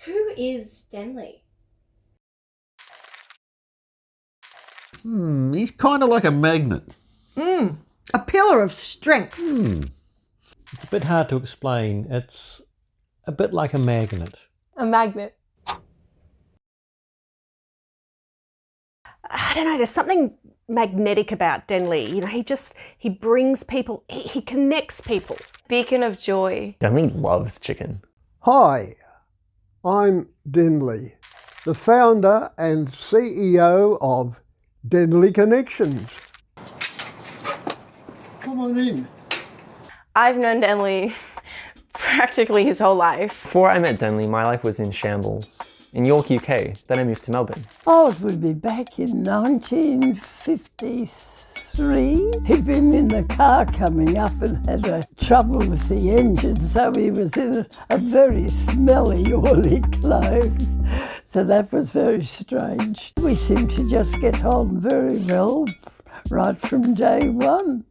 Who is Denley? He's kind of like a magnet. A pillar of strength. It's a bit hard to explain. It's a bit like a magnet. A magnet. I don't know, there's something magnetic about Denley. You know, he brings people, he connects people. Beacon of joy. Denley loves chicken. Hi, I'm Denley, the founder and CEO of Denley Connections. Come on in. I've known Denley practically his whole life. Before I met Denley, my life was in shambles. In York, UK. Then I moved to Melbourne. Oh, it would be back in 1953. He'd been in the car coming up and had trouble with the engine, so he was in a very smelly, oily clothes. So that was very strange. We seemed to just get on very well right from day one.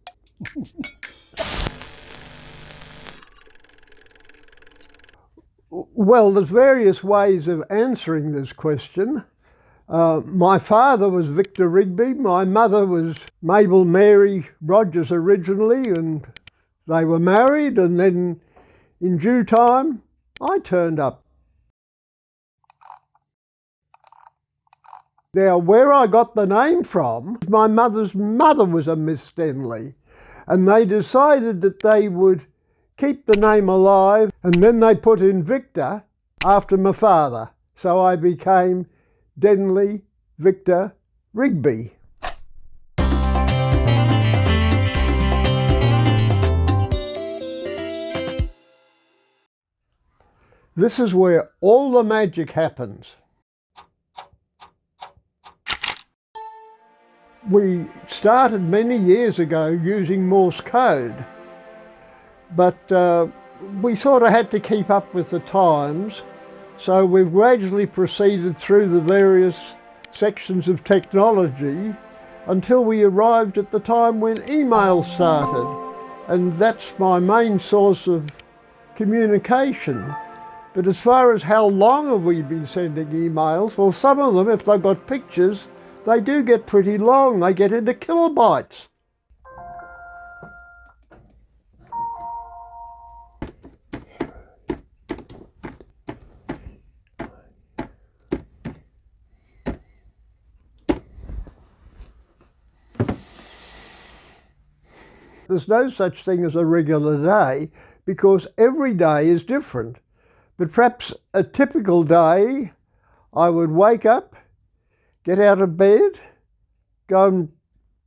Well, there's various ways of answering this question. My father was Victor Rigby. My mother was Mabel Mary Rogers originally, and they were married, and then in due time, I turned up. Now, where I got the name from, my mother's mother was a Miss Denley, and they decided that they would keep the name alive, and then they put in Victor after my father. So I became Denley Victor Rigby. This is where all the magic happens. We started many years ago using Morse code, but we sort of had to keep up with the times, so we've gradually proceeded through the various sections of technology until we arrived at the time when email started, and that's my main source of communication. But as far as how long have we been sending emails, well, some of them, if they've got pictures, they do get pretty long. They get into kilobytes. There's no such thing as a regular day because every day is different. But perhaps a typical day, I would wake up, get out of bed, go and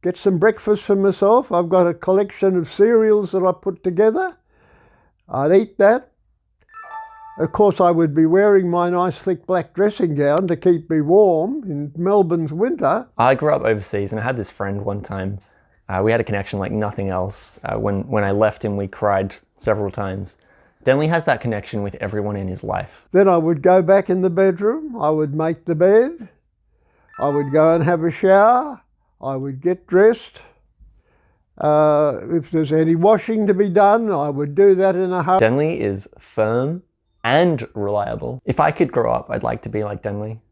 get some breakfast for myself. I've got a collection of cereals that I put together. I'd eat that. Of course, I would be wearing my nice thick black dressing gown to keep me warm in Melbourne's winter. I grew up overseas and I had this friend one time. We had a connection like nothing else. When I left him, we cried several times. Denley has that connection with everyone in his life. Then I would go back in the bedroom, I would make the bed, I would go and have a shower, I would get dressed. If there's any washing to be done, I would do that in a hurry. Denley is firm and reliable. If I could grow up, I'd like to be like Denley.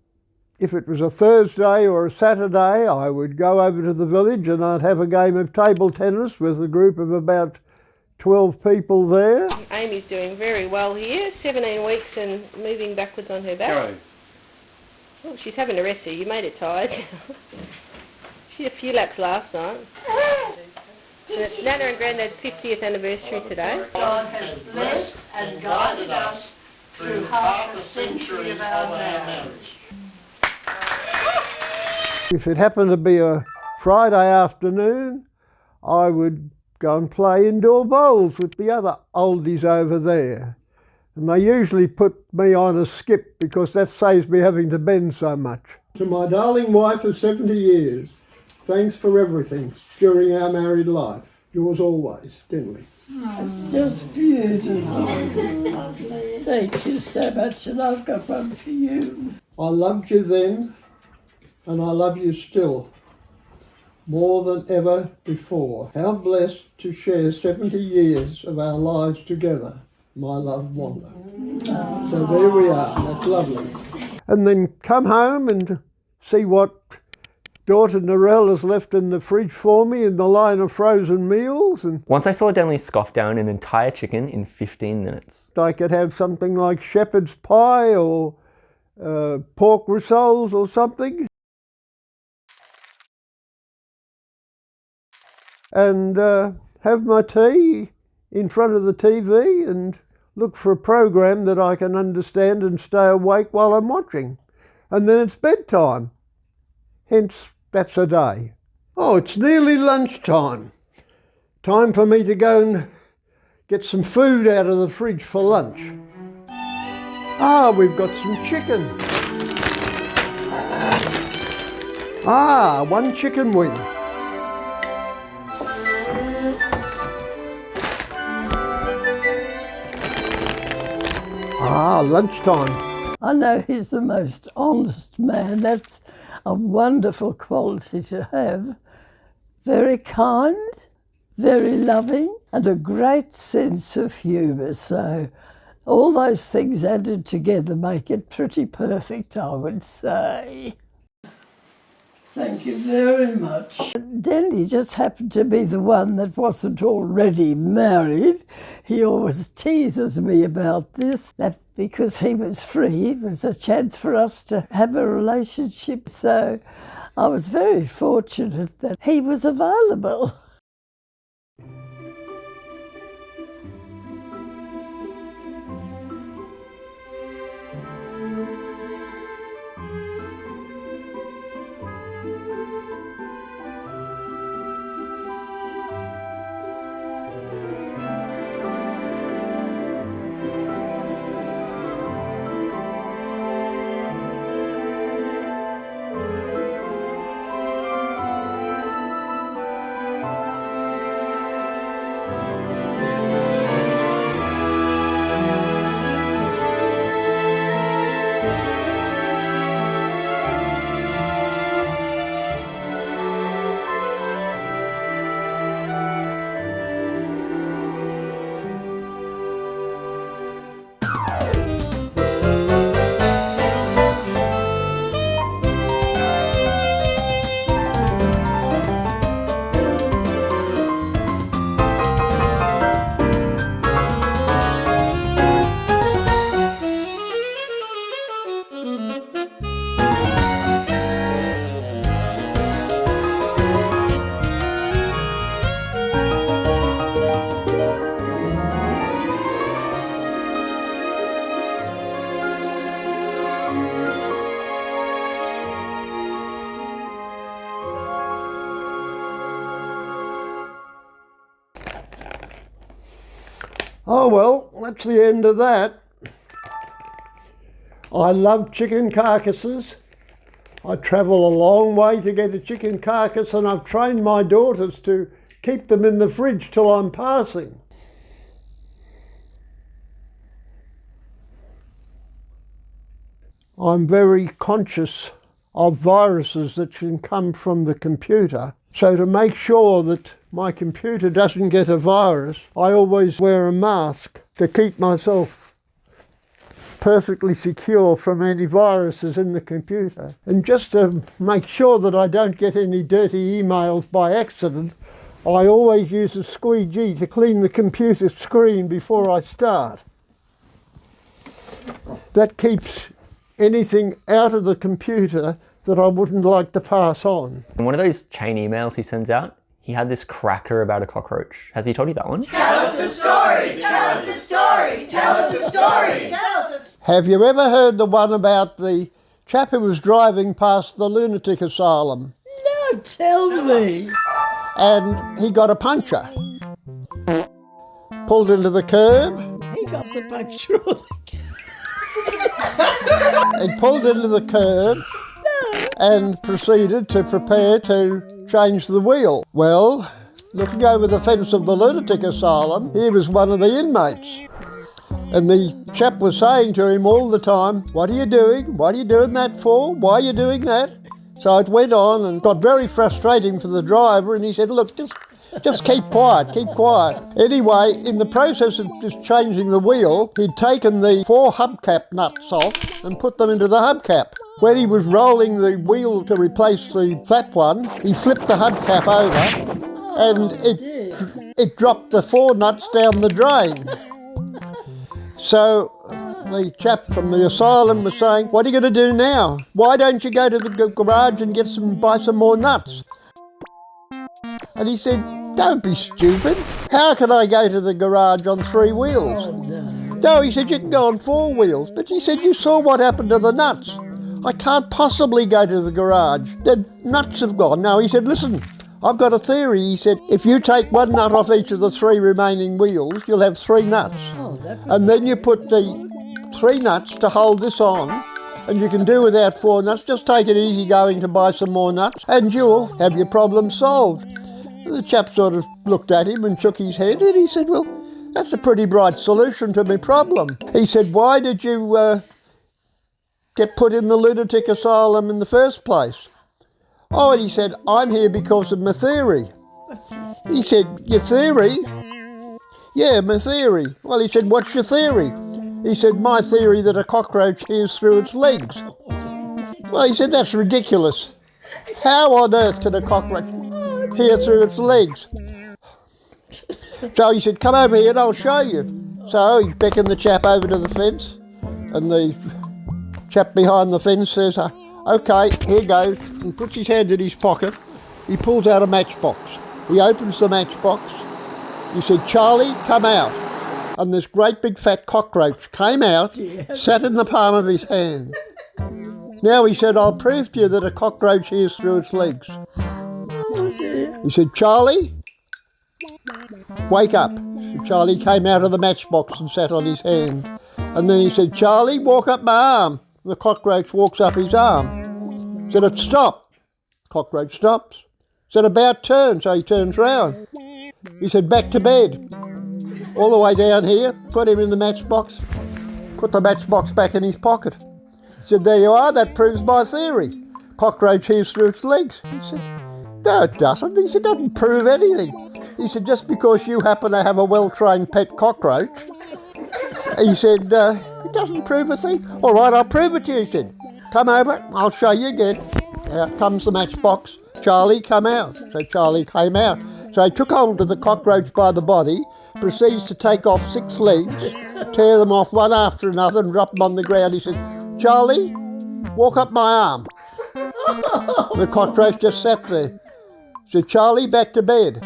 If it was a Thursday or a Saturday, I would go over to the village and I'd have a game of table tennis with a group of about 12 people there. Amy's doing very well here, 17 weeks and moving backwards on her back. Oh, she's having a rest here. You made it tired. She did a few laps last night. And it's Nana and Grandad's 50th anniversary today. God has blessed and guided us through half a century of our marriage. If it happened to be a Friday afternoon, I would go and play indoor bowls with the other oldies over there. And they usually put me on a skip because that saves me having to bend so much. To my darling wife of 70 years, thanks for everything during our married life. Yours always, Denley. It's just beautiful. Thank you so much, and I've got one for you. I loved you then, and I love you still, more than ever before. How blessed to share 70 years of our lives together. my loved Wanda. So there we are, that's lovely. And then come home and see what daughter Narelle has left in the fridge for me in the line of frozen meals. And Once I saw Denley scoff down an entire chicken in 15 minutes. I could have something like shepherd's pie or pork rissoles or something. And have my tea in front of the TV and look for a program that I can understand and stay awake while I'm watching. And then it's bedtime. Hence, that's a day. Oh, it's nearly lunchtime. Time for me to go and get some food out of the fridge for lunch. Ah, we've got some chicken. Ah, one chicken wing. Ah, lunchtime. I know he's the most honest man. That's a wonderful quality to have. Very kind, very loving, and a great sense of humour. So all those things added together make it pretty perfect, I would say. Thank you very much. Denny just happened to be the one that wasn't already married. He always teases me about this, that because he was free, it was a chance for us to have a relationship. So I was very fortunate that he was available. Oh well, that's the end of that. I love chicken carcasses. I travel a long way to get a chicken carcass, and I've trained my daughters to keep them in the fridge till I'm passing. I'm very conscious of viruses that can come from the computer. So to make sure that my computer doesn't get a virus, I always wear a mask to keep myself perfectly secure from any viruses in the computer. And just to make sure that I don't get any dirty emails by accident, I always use a squeegee to clean the computer screen before I start. That keeps anything out of the computer that I wouldn't like to pass on. In one of those chain emails he sends out, he had this cracker about a cockroach. Has he told you that one? Tell us a story! Tell us a story! Tell us a story! Tell us a Have you ever heard the one about the chap who was driving past the lunatic asylum? No, tell me. And he got a puncture. Pulled into the curb. He got the puncture of the He pulled into the curb and proceeded to prepare to change the wheel. Well, looking over the fence of the lunatic asylum, he was one of the inmates. And the chap was saying to him all the time, "What are you doing? What are you doing that for? Why are you doing that?" So it went on and got very frustrating for the driver, and he said, "Look, Just keep quiet, keep quiet. Anyway, in the process of just changing the wheel, he'd taken the 4 hubcap nuts off and put them into the hubcap. When he was rolling the wheel to replace the flat one, he flipped the hubcap over and it dropped the 4 nuts down the drain. So the chap from the asylum was saying, "What are you going to do now? Why don't you go to the garage and buy some more nuts?" And he said, "Don't be stupid. How can I go to the garage on 3 wheels?" No, he said, "You can go on 4 wheels." But he said, "You saw what happened to the nuts. I can't possibly go to the garage. The nuts have gone." No, he said, "Listen, I've got a theory." He said, "If you take 1 nut off each of the 3 remaining wheels, you'll have 3 nuts. And then you put the 3 nuts to hold this on, and you can do without 4 nuts. Just take it easy going to buy some more nuts, and you'll have your problem solved." The chap sort of looked at him and shook his head, and he said, "Well, that's a pretty bright solution to my problem." He said, "Why did you get put in the lunatic asylum in the first place?" "Oh," and he said, "I'm here because of my theory." He said, "Your theory?" "Yeah, my theory." Well, he said, "What's your theory?" He said, "My theory that a cockroach hears through its legs." Well, he said, "That's ridiculous. How on earth can a cockroach hear through its legs?" So he said, "Come over here and I'll show you." So he beckoned the chap over to the fence, and the chap behind the fence says, "Okay, here goes." He puts his hand in his pocket. He pulls out a matchbox. He opens the matchbox. He said, "Charlie, come out." And this great big fat cockroach came out, sat in the palm of his hand. Now he said, "I'll prove to you that a cockroach hears through its legs." He said, "Charlie, wake up." So Charlie came out of the matchbox and sat on his hand. And then he said, "Charlie, walk up my arm." The cockroach walks up his arm. He said, "Stop." Cockroach stops. He said, "About turn." So he turns round. He said, "Back to bed." All the way down here, put him in the matchbox, put the matchbox back in his pocket. He said, "There you are, that proves my theory. Cockroach hears through its legs." He said, "No, it doesn't." He said, "It doesn't prove anything." He said, "Just because you happen to have a well-trained pet cockroach," he said, "it doesn't prove a thing." "All right, I'll prove it to you," he said. "Come over, I'll show you again." Out comes the matchbox. "Charlie, come out." So Charlie came out. So he took hold of the cockroach by the body, proceeds to take off 6 legs, tear them off one after another and drop them on the ground. He said, "Charlie, walk up my arm." The cockroach just sat there. He said, "Charlie, back to bed."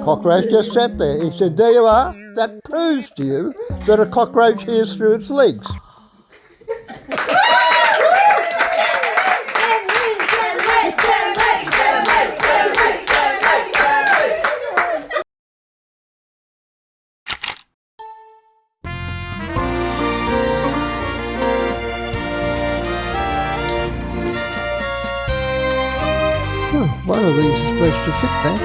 Cockroach just sat there. He said, "There you are. That proves to you that a cockroach hears through its legs." One of these is supposed to fit that.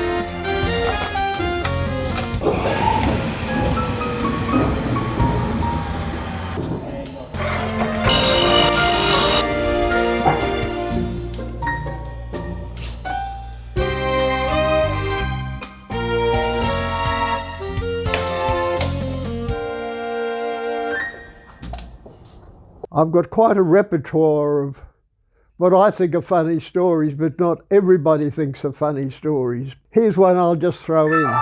I've got quite a repertoire of what I think are funny stories, but not everybody thinks are funny stories. Here's one I'll just throw in.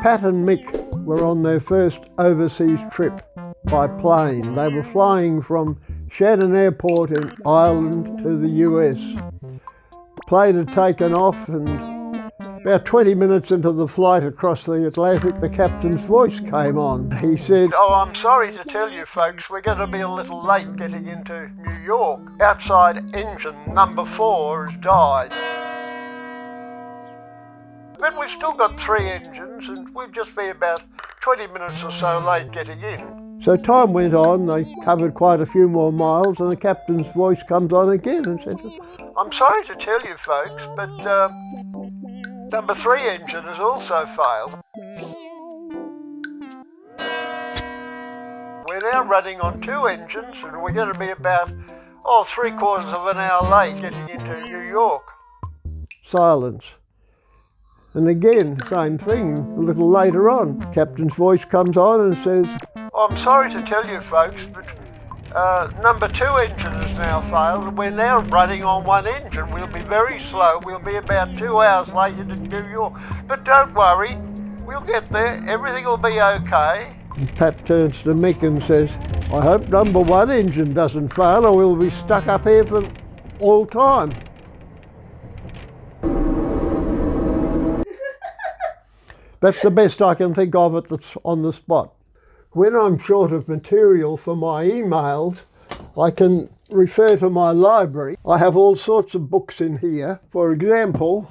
Pat and Mick were on their first overseas trip by plane. They were flying from Shannon Airport in Ireland to the US. Plane had taken off, and about 20 minutes into the flight across the Atlantic, the captain's voice came on. He said, "Oh, I'm sorry to tell you folks, we're going to be a little late getting into New York. Outside engine number 4 has died. But we've still got 3 engines and we'll just be about 20 minutes or so late getting in." So time went on, they covered quite a few more miles, and the captain's voice comes on again and said, "I'm sorry to tell you folks, but number 3 engine has also failed. We're now running on 2 engines and we're going to be about 3/4 of an hour late getting into New York." Silence. And again, same thing, a little later on. Captain's voice comes on and says, I'm sorry to tell you folks, but number 2 engine has now failed. We're now running on 1 engine. We'll be very slow. We'll be about 2 hours later to New York. But don't worry, we'll get there. Everything will be okay. And Pat turns to Mick and says, I hope number 1 engine doesn't fail or we'll be stuck up here for all time. That's the best I can think of on the spot. When I'm short of material for my emails, I can refer to my library. I have all sorts of books in here. For example,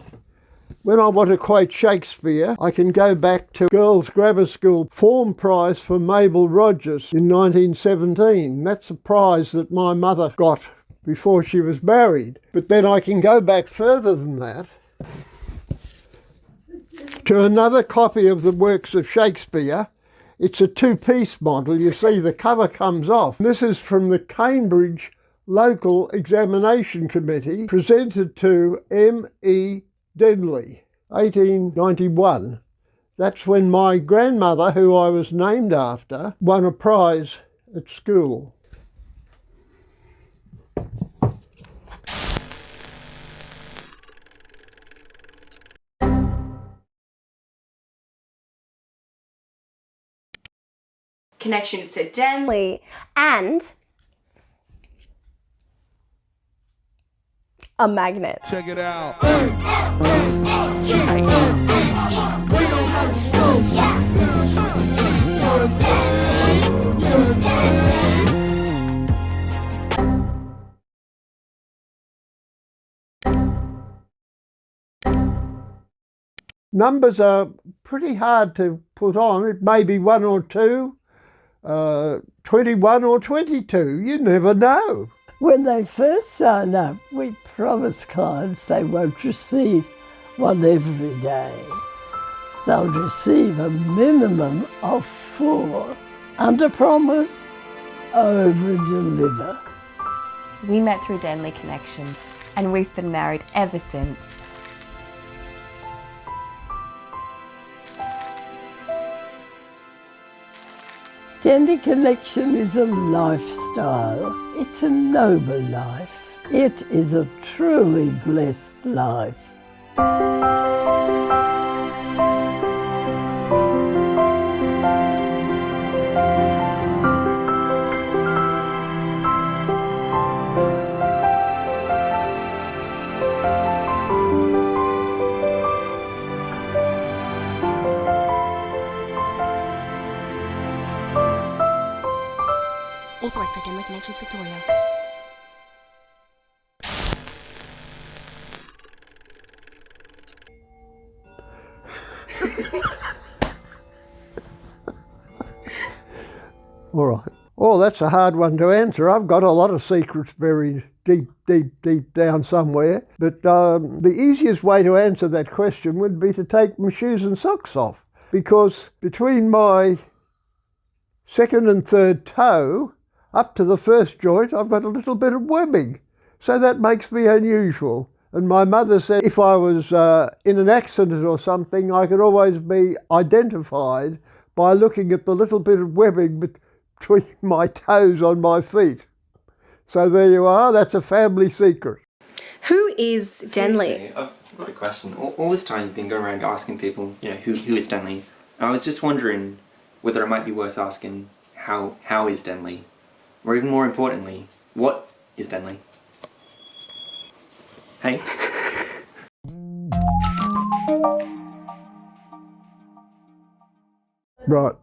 when I want to quote Shakespeare, I can go back to Girls' Grammar School Form Prize for Mabel Rogers in 1917. That's a prize that my mother got before she was married. But then I can go back further than that to another copy of the works of Shakespeare. It's a 2-piece model. You see the cover comes off. This is from the Cambridge Local Examination Committee, presented to M.E. Denley, 1891. That's when my grandmother, who I was named after, won a prize at school. Connections to Denley and A magnet. Check it out. Numbers are pretty hard to put on. It may be 1 or 2, 21 or 22. You never know. When they first sign up, we promise clients they won't receive one every day. They'll receive a minimum of 4. Under promise, over deliver. We met through Denley Connections and we've been married ever since. Denley Connection is a lifestyle. It's a noble life. It is a truly blessed life. authorised by Denley Connections Victoria. All right. Oh, that's a hard one to answer. I've got a lot of secrets buried deep, deep, deep down somewhere. But the easiest way to answer that question would be to take my shoes and socks off. Because between my second and third toe, up to the first joint, I've got a little bit of webbing. So that makes me unusual. And my mother said if I was in an accident or something, I could always be identified by looking at the little bit of webbing between my toes on my feet. So there you are, that's a family secret. Who is Denley? I've got a question. All this time you've been going around asking people, who is Denley? And I was just wondering whether it might be worth asking how is Denley? Or even more importantly, what is Denley? Hey? Right.